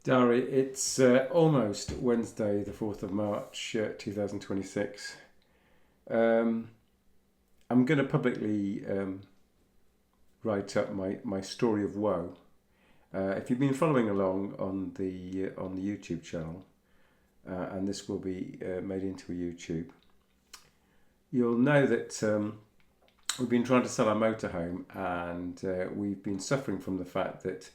Dari, it's almost Wednesday, the 4th of March, 2026. Um, I'm going to publicly write up my story of woe. If you've been following along on the YouTube channel, and this will be made into a YouTube, you'll know that we've been trying to sell our motorhome, and we've been suffering from the fact that,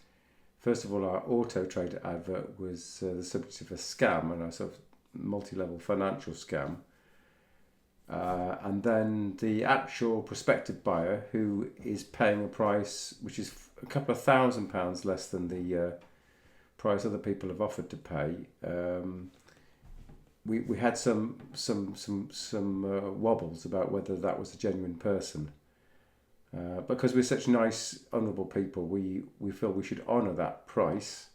first of all, our Auto Trader advert was the subject of a scam, and a sort of multi-level financial scam. And then the actual prospective buyer, who is paying a price which is a couple of £1,000 less than the price other people have offered to pay. We had some wobbles about whether that was a genuine person. Because we're such nice, honourable people, we feel we should honour that price,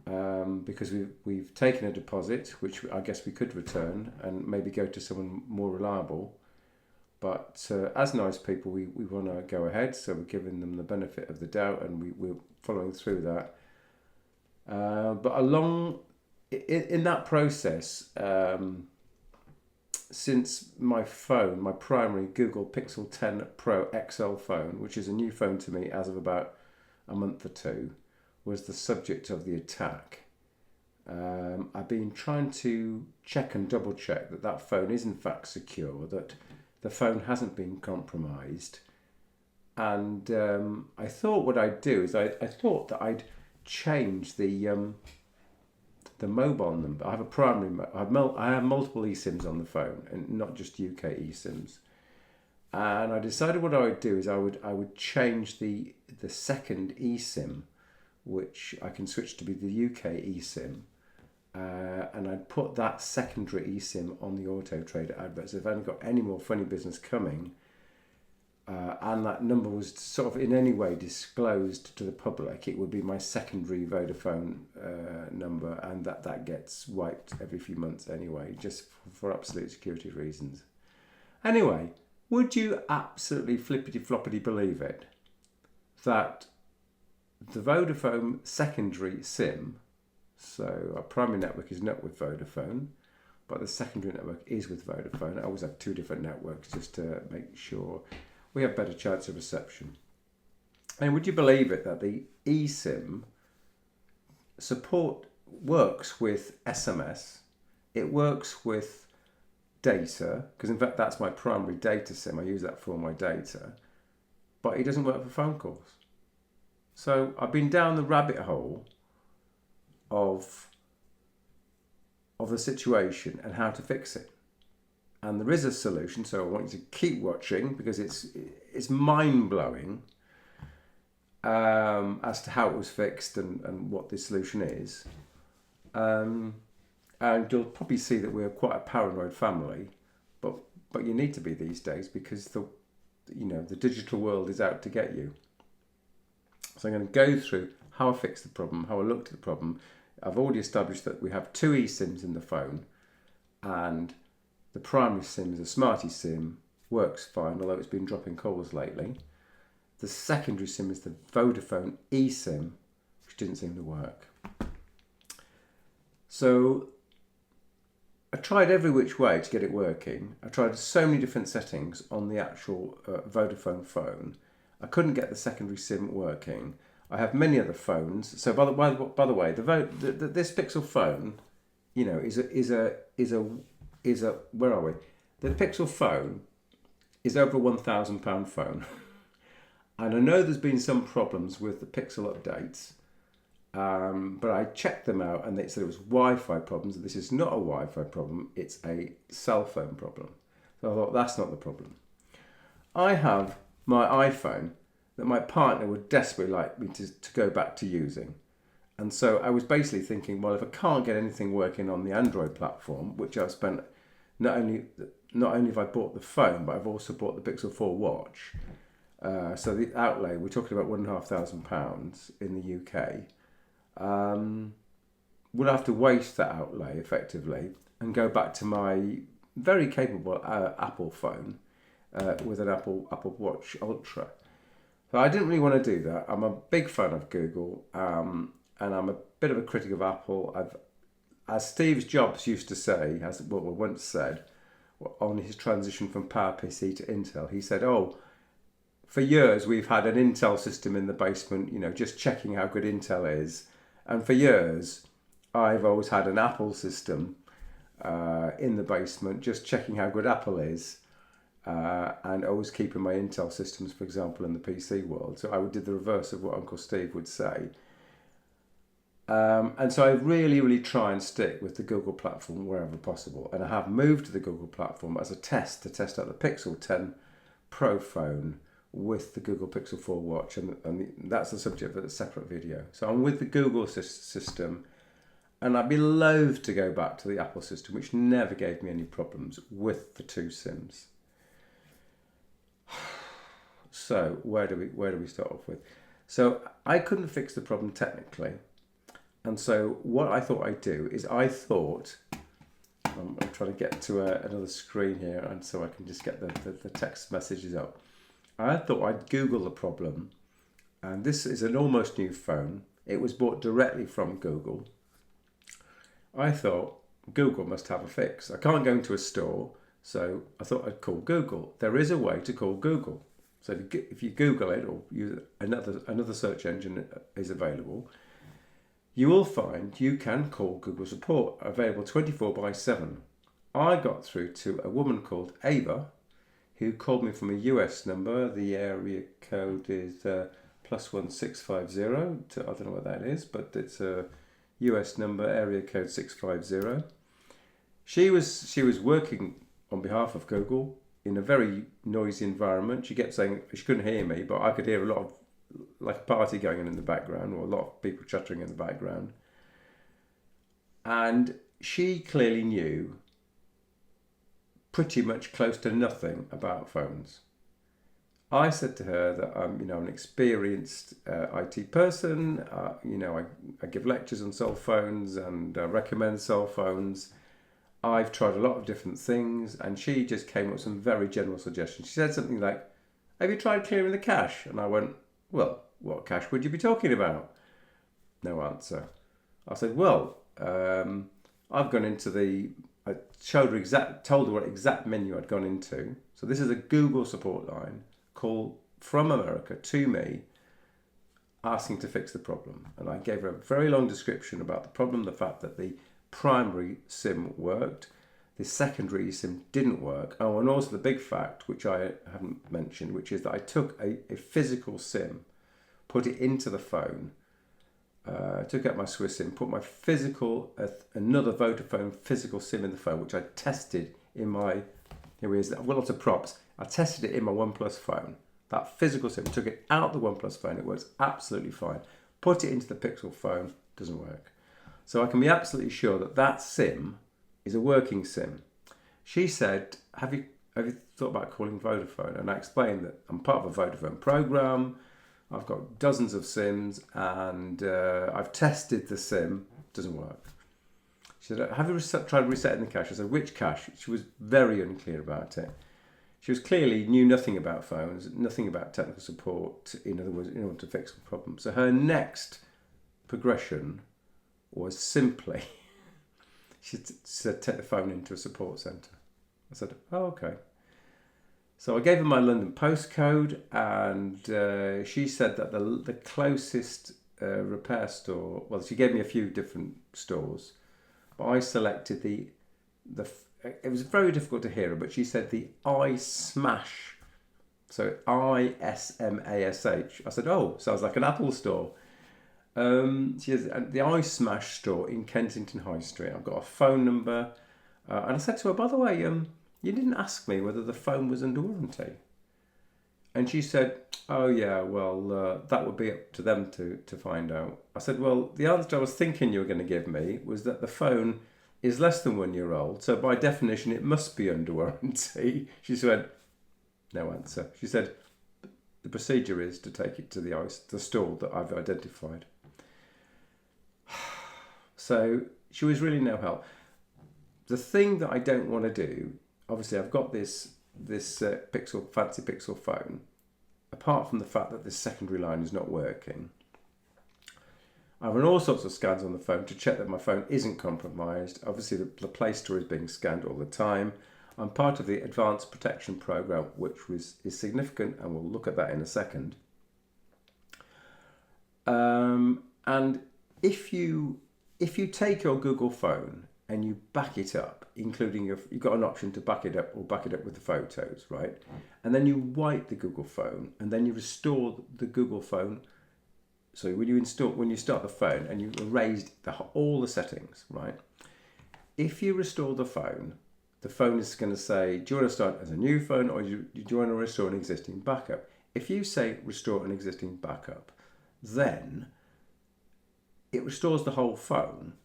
because we've taken a deposit, which I guess we could return and maybe go to someone more reliable. But as nice people, we want to go ahead, so we're giving them the benefit of the doubt, and we're following through that. But along in that process, since my phone, my primary Google Pixel 10 Pro XL phone, which is a new phone to me as of about a month or two, was the subject of the attack. I've been trying to check and double check that that phone is in fact secure, that the phone hasn't been compromised. And I thought what I'd do is I thought that I'd change the mobile number. I have a primary. I have multiple eSIMs on the phone, and not just UK eSIMs. And I decided what I would do is I would change the second eSIM, which I can switch to be the UK eSIM, and I'd put that secondary eSIM on the Auto Trader advert. So if I haven't got any more funny business coming, and that number was sort of in any way disclosed to the public, it would be my secondary Vodafone number, and that gets wiped every few months anyway, just for absolute security reasons. Anyway, would you absolutely flippity floppity believe it that the Vodafone secondary SIM, so our primary network is not with Vodafone, but the secondary network is with Vodafone. I always have two different networks just to make sure we have better chance of reception. And would you believe it that the eSIM support works with SMS, it works with data, because in fact that's my primary data SIM, I use that for my data, but it doesn't work for phone calls. So I've been down the rabbit hole of the situation and how to fix it. And there is a solution, so I want you to keep watching, because it's mind-blowing as to how it was fixed and what the solution is. And you'll probably see that we're quite a paranoid family, but you need to be these days, because the digital world is out to get you. So I'm going to go through how I fixed the problem, how I looked at the problem. I've already established that we have two eSIMs in the phone, and the primary SIM is a smart eSIM, works fine, although it's been dropping calls lately. The secondary SIM is the Vodafone eSIM, which didn't seem to work. So I tried every which way to get it working. I tried so many different settings on the actual Vodafone phone. I couldn't get the secondary SIM working. I have many other phones. So by the way, this Pixel phone, is a where are we? The Pixel phone is over a £1,000 phone, and I know there's been some problems with the Pixel updates, but I checked them out and they said it was Wi-Fi problems. This is not a Wi-Fi problem; it's a cell phone problem. So I thought that's not the problem. I have my iPhone that my partner would desperately like me to go back to using. And so I was basically thinking, well, if I can't get anything working on the Android platform, which I've spent, not only have I bought the phone, but I've also bought the Pixel 4 watch. So the outlay, we're talking about £1,500 in the UK. We'll have to waste that outlay effectively and go back to my very capable Apple phone with an Apple Watch Ultra. So I didn't really want to do that. I'm a big fan of Google. and I'm a bit of a critic of Apple. As Steve Jobs used to say, as what we once said, on his transition from PowerPC to Intel, he said, "Oh, for years we've had an Intel system in the basement, just checking how good Intel is, and for years I've always had an Apple system in the basement, just checking how good Apple is." And always keeping my Intel systems, for example, in the PC world. So I did the reverse of what Uncle Steve would say. And so I really, really try and stick with the Google platform wherever possible. And I have moved to the Google platform as a test to test out the Pixel 10 Pro phone with the Google Pixel 4 watch. And that's the subject of a separate video. So I'm with the Google system. And I'd be loath to go back to the Apple system, which never gave me any problems with the two SIMs. So where do we start off with? So I couldn't fix the problem technically, and so what I thought I'd do is I'm trying to get to another screen here, and so I can just get the text messages up. I thought I'd Google the problem, and this is an almost new phone. It was bought directly from Google. I thought Google must have a fix. I can't go into a store. So I thought I'd call Google. There is a way to call Google. So if you Google it, or use another search engine is available, you will find you can call Google support, available 24/7. I got through to a woman called Ava, who called me from a US number. The area code is +1650. I don't know what that is, but it's a US number, area code 650. She was working on behalf of Google in a very noisy environment. She kept saying she couldn't hear me, but I could hear a lot of, like a party going on in the background, or a lot of people chattering in the background. And she clearly knew pretty much close to nothing about phones. I said to her that I'm an experienced IT person. I give lectures on cell phones and recommend cell phones. I've tried a lot of different things, and she just came up with some very general suggestions. She said something like, "Have you tried clearing the cache?" And I went, "Well, what cache would you be talking about?" No answer. I said, "Well, I've gone into I told her what exact menu I'd gone into. So this is a Google support line call from America to me, asking to fix the problem." And I gave her a very long description about the problem, the fact that the primary SIM worked, the secondary SIM didn't work. Oh, and also the big fact, which I haven't mentioned, which is that I took a physical SIM, put it into the phone, took out my Swiss SIM, put my another Vodafone physical SIM in the phone, which I tested in my, here he is, I've got lots of props. I tested it in my OnePlus phone. That physical SIM, took it out the OnePlus phone, it works absolutely fine. Put it into the Pixel phone, doesn't work. So I can be absolutely sure that SIM is a working SIM. She said, have you thought about calling Vodafone? And I explained that I'm part of a Vodafone program. I've got dozens of SIMs, and I've tested the SIM. It doesn't work. She said, have you tried resetting the cache? I said, which cache? She was very unclear about it. She was clearly knew nothing about phones, nothing about technical support, in other words, in order to fix the problem. So her next progression was simply, she said, take the phone into a support centre. I said, oh, okay. So I gave her my London postcode, and she said that the closest repair store, well, she gave me a few different stores, but I selected it was very difficult to hear her, but she said the iSmash, so ISMASH. I said, oh, sounds like an Apple store. She has the iSmash store in Kensington High Street. I've got a phone number, and I said to her, by the way, you didn't ask me whether the phone was under warranty. And she said, oh yeah, well, that would be up to them to find out. I said, well, the answer I was thinking you were going to give me was that the phone is less than 1 year old, so by definition it must be under warranty. She said, no answer. She said, the procedure is to take it to the store that I've identified. So she was really no help. The thing that I don't want to do, obviously I've got this fancy Pixel phone. Apart from the fact that this secondary line is not working, I run all sorts of scans on the phone to check that my phone isn't compromised. Obviously, the Play Store is being scanned all the time. I'm part of the Advanced Protection Program, which is significant, and we'll look at that in a second. And if you take your Google phone and you back it up, including you've got an option to back it up or back it up with the photos, right? And then you wipe the Google phone, and then you restore the Google phone. So when you start the phone and you erased all the settings, right? If you restore the phone is going to say, do you want to start as a new phone, or do you want to restore an existing backup? If you say restore an existing backup, then it restores the whole phone.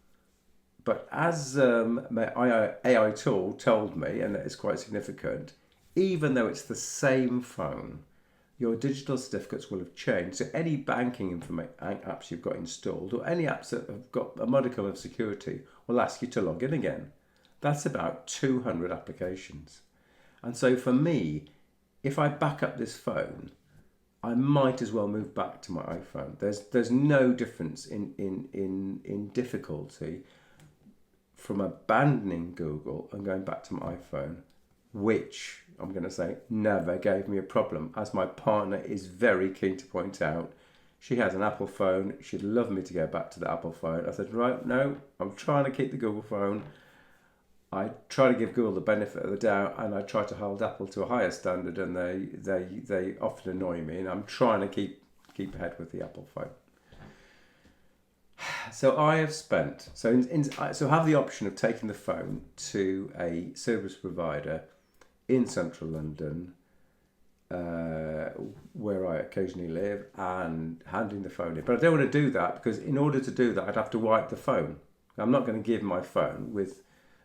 But as my AI tool told me, and it's quite significant, even though it's the same phone, your digital certificates will have changed. So any banking apps you've got installed, or any apps that have got a modicum of security, will ask you to log in again. That's about 200 applications. And so for me, if I back up this phone, I might as well move back to my iPhone. There's no difference in difficulty from abandoning Google and going back to my iPhone, which I'm going to say never gave me a problem, as my partner is very keen to point out. She has an Apple phone. She'd love me to go back to the Apple phone. I said, right, no, I'm trying to keep the Google phone. I try to give Google the benefit of the doubt, and I try to hold Apple to a higher standard, and they often annoy me, and I'm trying to keep ahead with the Apple phone. So I have spent, so have the option of taking the phone to a service provider in central London, where I occasionally live, and handing the phone in. But I don't want to do that, because in order to do that, I'd have to wipe the phone. I'm not going to give my phone with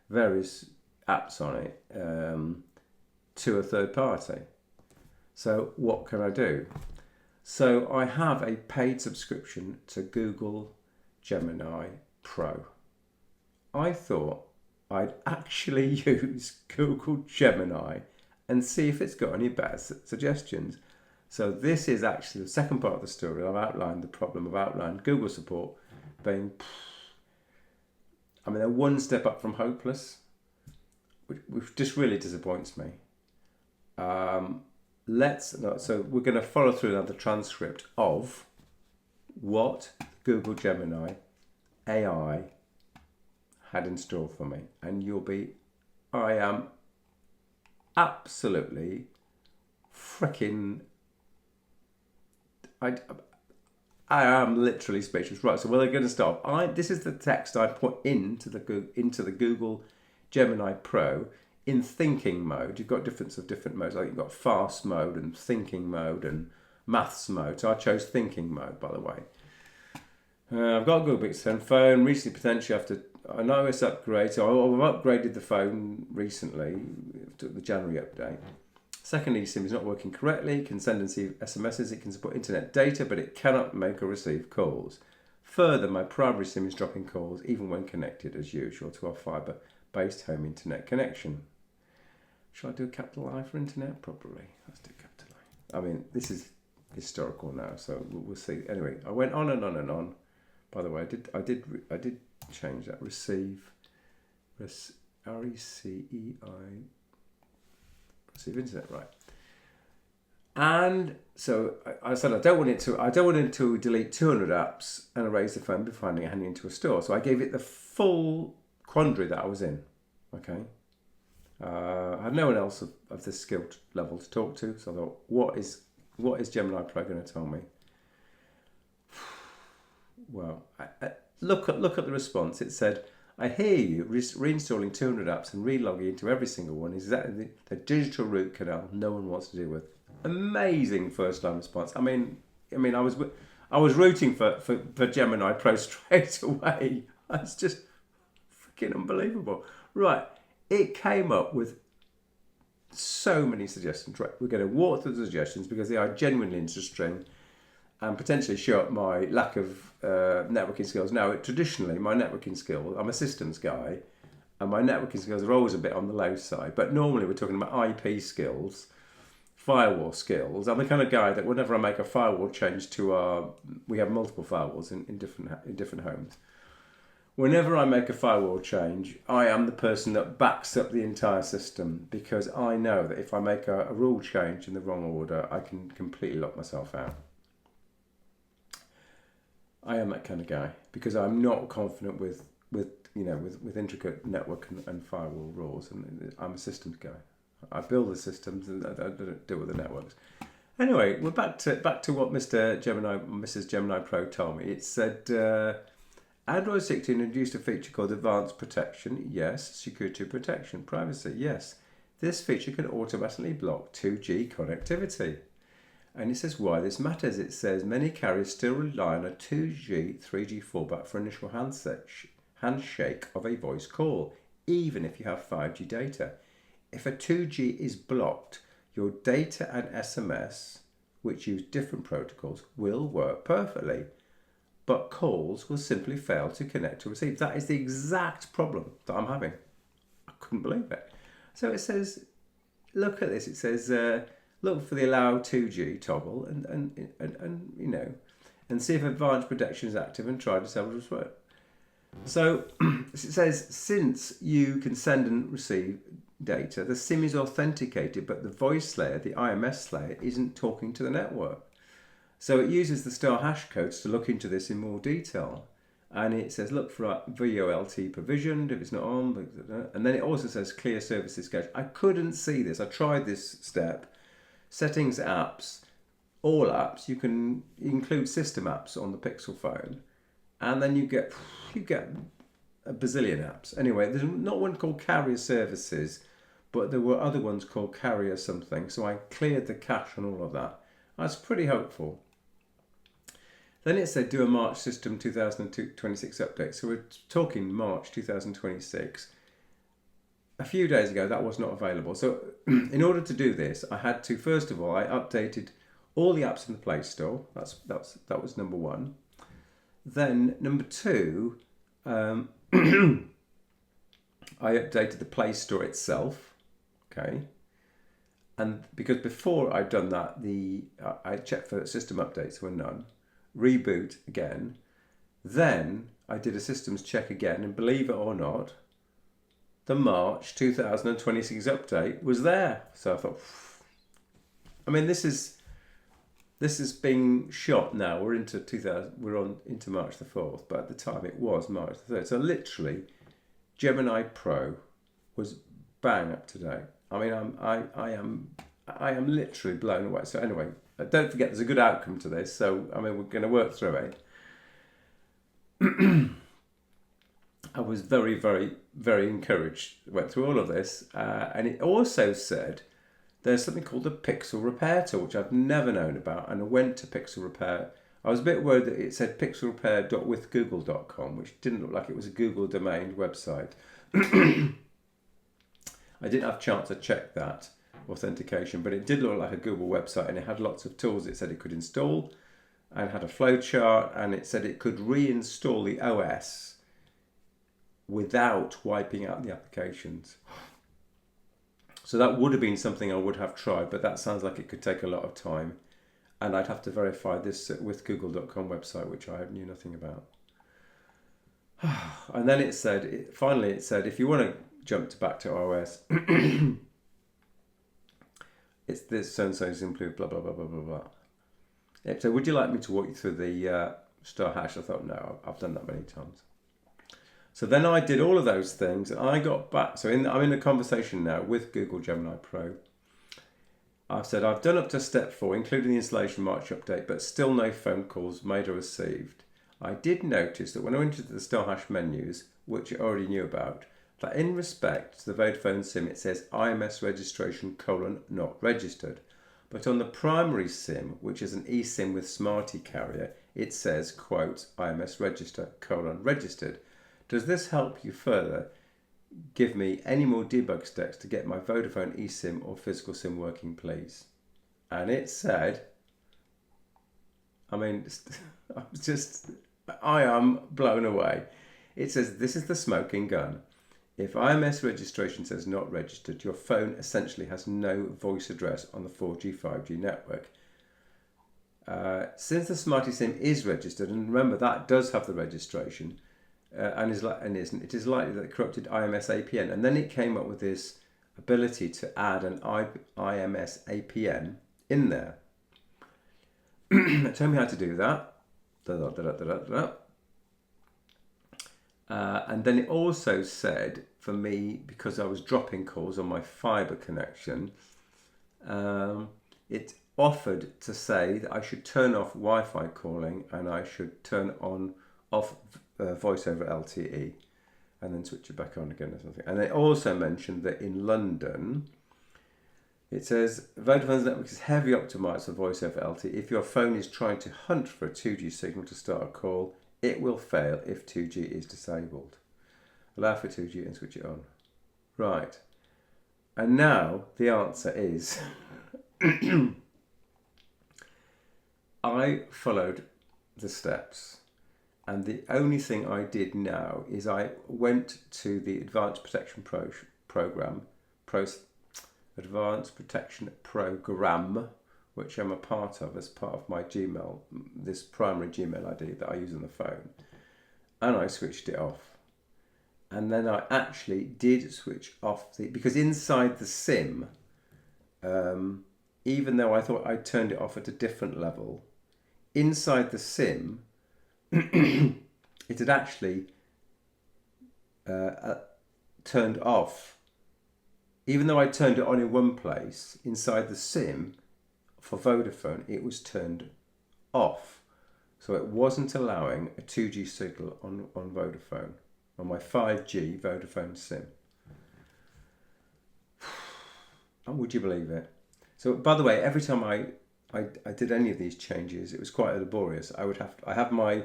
various apps on it to a third party. So what can I do? So I have a paid subscription to Google Gemini Pro. I thought I'd actually use Google Gemini and see if it's got any better suggestions. So this is actually the second part of the story. I've outlined the problem, I've outlined Google support being, they're one step up from hopeless, which just really disappoints me. So we're going to follow through now the transcript of what Google Gemini AI had in store for me, and I am absolutely freaking, I am literally speechless. Right, so we're going to start. This is the text I put into the Google Gemini Pro in thinking mode. You've got different modes. Like you've got fast mode and thinking mode and maths mode. So I chose thinking mode, by the way. I've got a Google Pixel 10 phone recently, potentially after an iOS upgrade. So I've upgraded the phone recently, the January update. Second eSIM is not working correctly. It can send and receive SMSs. It can support internet data, but it cannot make or receive calls. Further, my primary SIM is dropping calls even when connected as usual to our fibre-based home internet connection. Shall I do a capital I for internet? Probably. Let's do capital I. This is historical now, so we'll see. Anyway, I went on and on and on. By the way, I did change that. Receive internet, right? And so I said I don't want it to delete 200 apps and erase the phone before handing it into a store. So I gave it the full quandary that I was in. Okay. I had no one else of this skill level to talk to, so I thought, what is Gemini Pro going to tell me? Well, look at the response. It said, I hear you, reinstalling 200 apps and relogging into every single one is exactly the digital root canal no one wants to deal with. Amazing first line response. I was rooting for Gemini Pro straight away. It's just freaking unbelievable. Right, it came up with so many suggestions. Right, we're going to walk through the suggestions because they are genuinely interesting and potentially show up my lack of networking skills. Now, traditionally, my networking skills, I'm a systems guy, and my networking skills are always a bit on the low side. But normally we're talking about IP skills firewall skills. I'm the kind of guy that whenever I make a firewall change to we have multiple firewalls in different homes. Whenever I make a firewall change, I am the person that backs up the entire system, because I know that if I make a rule change in the wrong order, I can completely lock myself out. I am that kind of guy because I'm not confident with intricate network and firewall rules, and I'm a systems guy. I build the systems and I don't deal with the networks. Anyway, we're back to what Mrs. Gemini Pro told me. It said Android 16 introduced a feature called Advanced Protection. Yes. Security protection. Privacy. Yes. This feature can automatically block 2G connectivity. And it says why this matters. It says many carriers still rely on a 2G, 3G fallback for initial handshake of a voice call, even if you have 5G data. If a 2G is blocked, your data and SMS, which use different protocols, will work perfectly, but calls will simply fail to connect to receive. That is the exact problem that I'm having. I couldn't believe it. So it says, look at this. It says, look for the allow 2G toggle and see if advanced protection is active and try disable this work. So it says, since you can send and receive data, the SIM is authenticated, but the voice layer, the IMS layer, isn't talking to the network. So it uses the star hash codes to look into this in more detail. And it says, look for VoLTE provisioned if it's not on. And then it also says clear services cache. I couldn't see this. I tried this step. Settings apps, all apps. You can include system apps on the Pixel phone. And then you get a bazillion apps. Anyway, there's not one called carrier services, but there were other ones called carrier something. So I cleared the cache on all of that. I was pretty hopeful. Then it said do a March system 2026 update. So we're talking March 2026. A few days ago, that was not available. So in order to do this, I had to, first of all, I updated all the apps in the Play Store. That was number one. Then number two, I updated the Play Store itself. Okay. And because before I'd done that, I checked for system updates, there were none. Reboot again. Then I did a systems check again, and believe it or not, the March 2026 update was there. So I thought, I mean, this is being shot now. We're into March the 4th, but at the time it was March the 3rd. So literally, Gemini Pro was bang up to date. I mean, I am literally blown away. So anyway, don't forget there's a good outcome to this. So I mean, we're going to work through it. I was very, very, very encouraged. Went through all of this, and it also said there's something called the Pixel Repair tool, which I've never known about. And I went to Pixel Repair. I was a bit worried that it said pixelrepair.withgoogle.com, which didn't look like it was a Google domain website. I didn't have a chance to check that authentication, but it did look like a Google website, and it had lots of tools. It said it could install and had a flow chart, and it said it could reinstall the OS without wiping out the applications. So that would have been something I would have tried, but that sounds like it could take a lot of time, and I'd have to verify this with Google.com website, which I knew nothing about. And then finally it said, if you want to jump back to OS, it's this so-and-so simply blah, blah, blah, blah, blah, blah. So would you like me to walk you through the star hash? I thought, no, I've done that many times. So then I did all of those things, and I got back. So I'm in a conversation now with Google Gemini Pro. I've said I've done up to step 4, including the installation March update, but still no phone calls made or received. I did notice that when I went into the star hash menus, which I already knew about, that in respect to the Vodafone SIM, it says IMS registration : not registered. But on the primary SIM, which is an eSIM with Smarty carrier, it says, quote, IMS register : registered. Does this help you further? Give me any more debug steps to get my Vodafone eSIM or physical SIM working, please. And it said, I mean, I am blown away. It says, this is the smoking gun. If IMS registration says not registered, your phone essentially has no voice address on the 4G, 5G network. Since the Smarty SIM is registered, and remember that does have the registration, it is likely that it corrupted IMS APN. And then it came up with this ability to add an IMS APN in there. Tell me how to do that. And then it also said, for me, because I was dropping calls on my fibre connection, it offered to say that I should turn off Wi-Fi calling and I should turn off voice over LTE and then switch it back on again or something. And it also mentioned that in London, it says Vodafone's network is heavily optimised for voice over LTE. If your phone is trying to hunt for a 2G signal to start a call, it will fail if 2G is disabled. Allow for 2G and switch it on. Right. And now the answer is I followed the steps. And the only thing I did now is I went to the Advanced Protection Program, which I'm a part of as part of my Gmail, this primary Gmail ID that I use on the phone. And I switched it off. And then I actually did switch off because inside the SIM, even though I thought I turned it off at a different level, inside the SIM, it had actually turned off. Even though I turned it on in one place, inside the SIM, for Vodafone, it was turned off. So it wasn't allowing a 2G signal on Vodafone, on my 5G Vodafone SIM. And would you believe it? So, by the way, every time I did any of these changes, it was quite laborious. I have my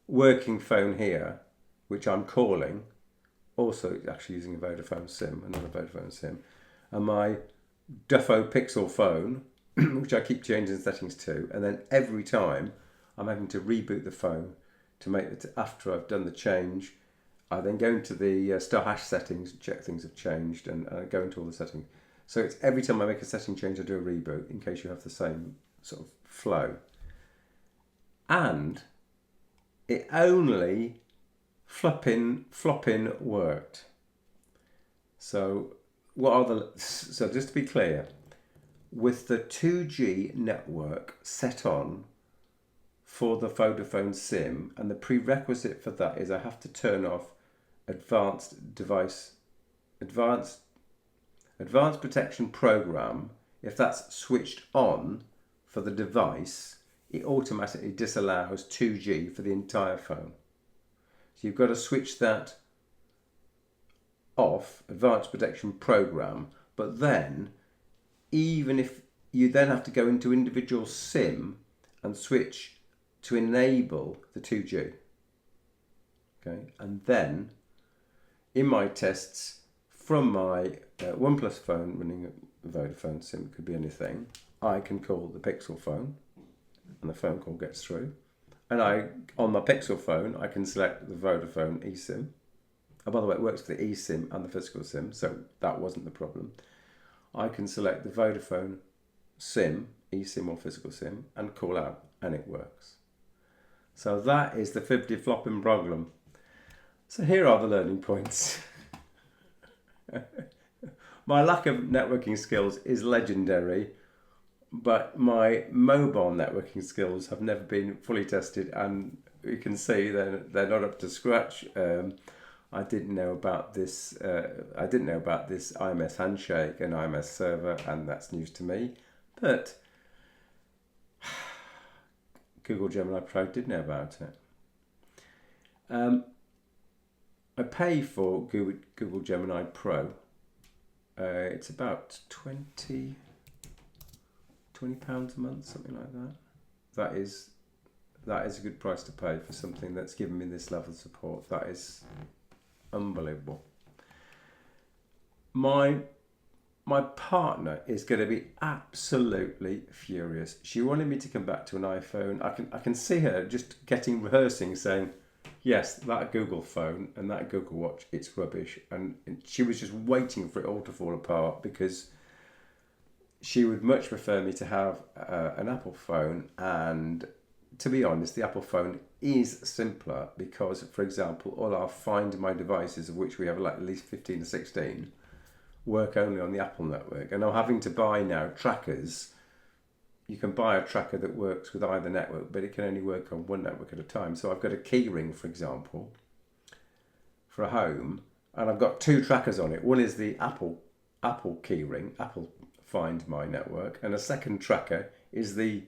working phone here, which I'm calling, also actually using a Vodafone SIM, another Vodafone SIM, and my Duffo Pixel phone, which I keep changing settings to, and then every time I'm having to reboot the phone to make it. After I've done the change, I then go into the star hash settings, check things have changed, and go into all the settings. So it's every time I make a setting change, I do a reboot in case you have the same sort of flow. And it only flopping worked. So so just to be clear, with the 2G network set on for the Vodafone SIM, and the prerequisite for that is I have to turn off Advanced Protection Program. If that's switched on for the device, it automatically disallows 2G for the entire phone. So you've got to switch that off, Advanced Protection Program, but then even if you then have to go into individual SIM and switch to enable the 2G. Okay, and then in my tests from my OnePlus phone running a Vodafone SIM, it could be anything, I can call the Pixel phone and the phone call gets through. And on my Pixel phone, I can select the Vodafone eSIM. Oh, by the way, it works for the eSIM and the physical SIM, so that wasn't the problem. I can select the Vodafone SIM, eSIM or physical SIM, and call out, and it works. So that is the fibbity-flopping problem. So here are the learning points. My lack of networking skills is legendary, but my mobile networking skills have never been fully tested, and you can see they're not up to scratch. I didn't know about this. I didn't know about this IMS handshake and IMS server, and that's news to me. But Google Gemini Pro did know about it. I pay for Google Gemini Pro. It's about £20 a month, something like that. That is a good price to pay for something that's given me this level of support. That is unbelievable. My partner is going to be absolutely furious. She wanted me to come back to an iPhone. I can see her just rehearsing, saying, Yes, that Google phone and that Google Watch, it's rubbish. And she was just waiting for it all to fall apart because she would much prefer me to have an Apple phone. And to be honest, the Apple phone is simpler because, for example, all our Find My devices, of which we have like at least 15 or 16, work only on the Apple network. And I'm having to buy now trackers. You can buy a tracker that works with either network, but it can only work on one network at a time. So I've got a keyring, for example, for a home, and I've got two trackers on it. One is the Apple keyring, Apple Find My network, and a second tracker is the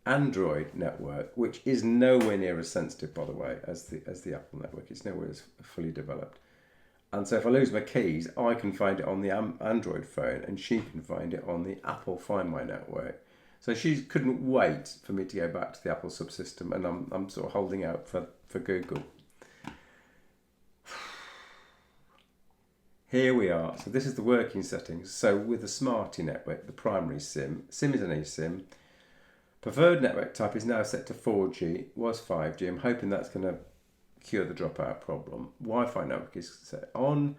Android network, which is nowhere near as sensitive, by the way, as the Apple network. It's nowhere as fully developed. And so if I lose my keys, I can find it on the Android phone, and she can find it on the Apple Find My network. So she couldn't wait for me to go back to the Apple subsystem, and I'm sort of holding out for Google. Here we are. So this is the working settings. So with the Smarty network, the primary SIM is an eSIM. Preferred network type is now set to 4G, was 5G. I'm hoping that's going to cure the dropout problem. Wi-Fi network is set on.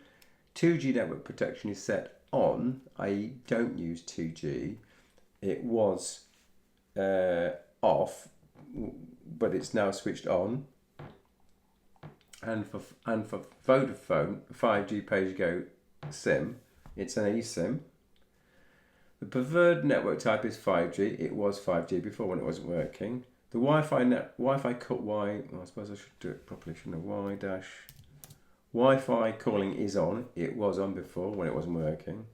2G network protection is set on, i.e. don't use 2G. It was off, but it's now switched on. And for Vodafone 5G pay-as-you-go SIM, it's an eSIM. The preferred network type is 5G. It was 5G before when it wasn't working. The Wi-Fi cut Y. Well, I suppose I should do it properly, shouldn't I? Wi-Fi calling is on. It was on before when it wasn't working.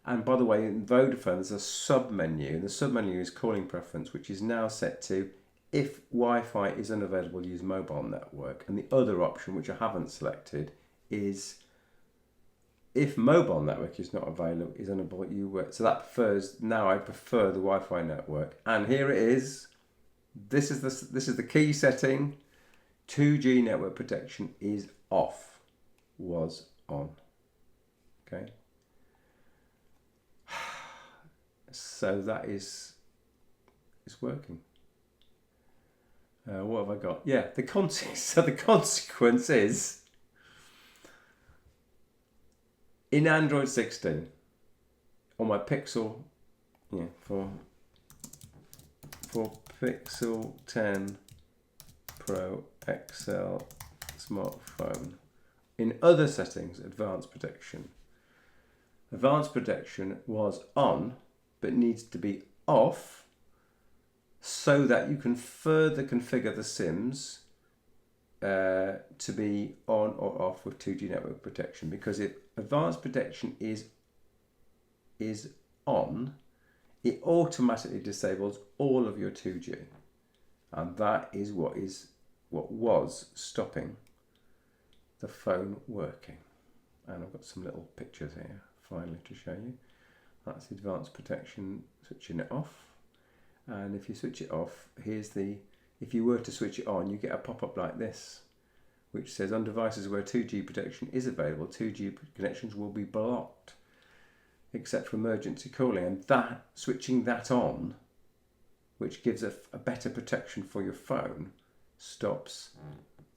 And by the way, in Vodafone, there's a sub-menu. The sub-menu is calling preference, which is now set to if Wi-Fi is unavailable, use mobile network. And the other option, which I haven't selected, is if mobile network is not available, is unavailable, you work. So that prefers, now I prefer the Wi-Fi network. And here it is. This is the key setting. 2G network protection is off. Was on. Okay. So that is working. What have I got? Yeah, the consequence is in Android 16 on my Pixel, for Pixel 10 Pro XL smartphone. In other settings, advanced protection. Advanced protection was on, but needs to be off so that you can further configure the SIMs to be on or off with 2G network protection. Because if advanced protection is on, it automatically disables all of your 2G. And that is what was stopping the phone working. And I've got some little pictures here finally to show you. That's the advanced protection, switching it off. And if you switch it off, if you were to switch it on, you get a pop-up like this, which says on devices where 2G protection is available, 2G connections will be blocked, except for emergency calling. And that, switching that on, which gives a better protection for your phone, stops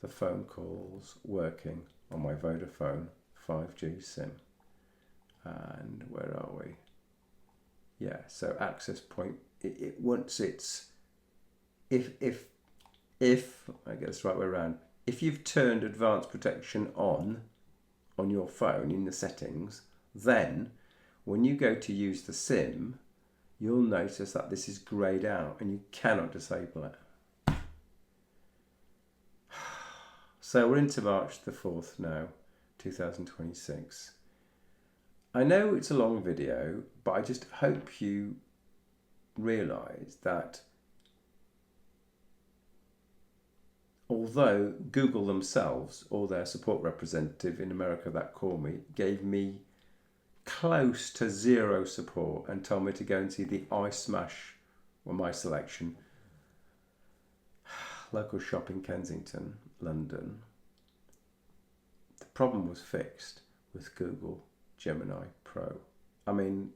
the phone calls working on my Vodafone 5G SIM. And where are we? Yeah, so access point, it once it's, if I get this the right way around, if you've turned advanced protection on your phone in the settings, then when you go to use the SIM, you'll notice that this is greyed out and you cannot disable it. So we're into March the 4th now, 2026. I know it's a long video, but I just hope you realise that although Google themselves, or their support representative in America that called me, gave me close to zero support and told me to go and see the iSmash, or my selection, local shop in Kensington, London. The problem was fixed with Google Gemini Pro. I mean,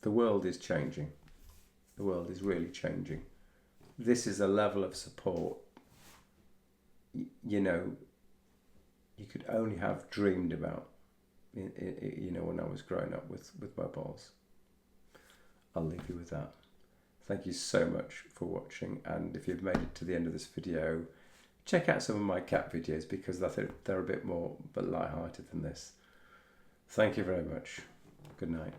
the world is changing. The world is really changing. This is a level of support you know, you could only have dreamed about, you know, when I was growing up with mobiles. I'll leave you with that. Thank you so much for watching, and if you've made it to the end of this video, check out some of my cat videos because I think they're a bit more but light-hearted than this. Thank you very much. Good night.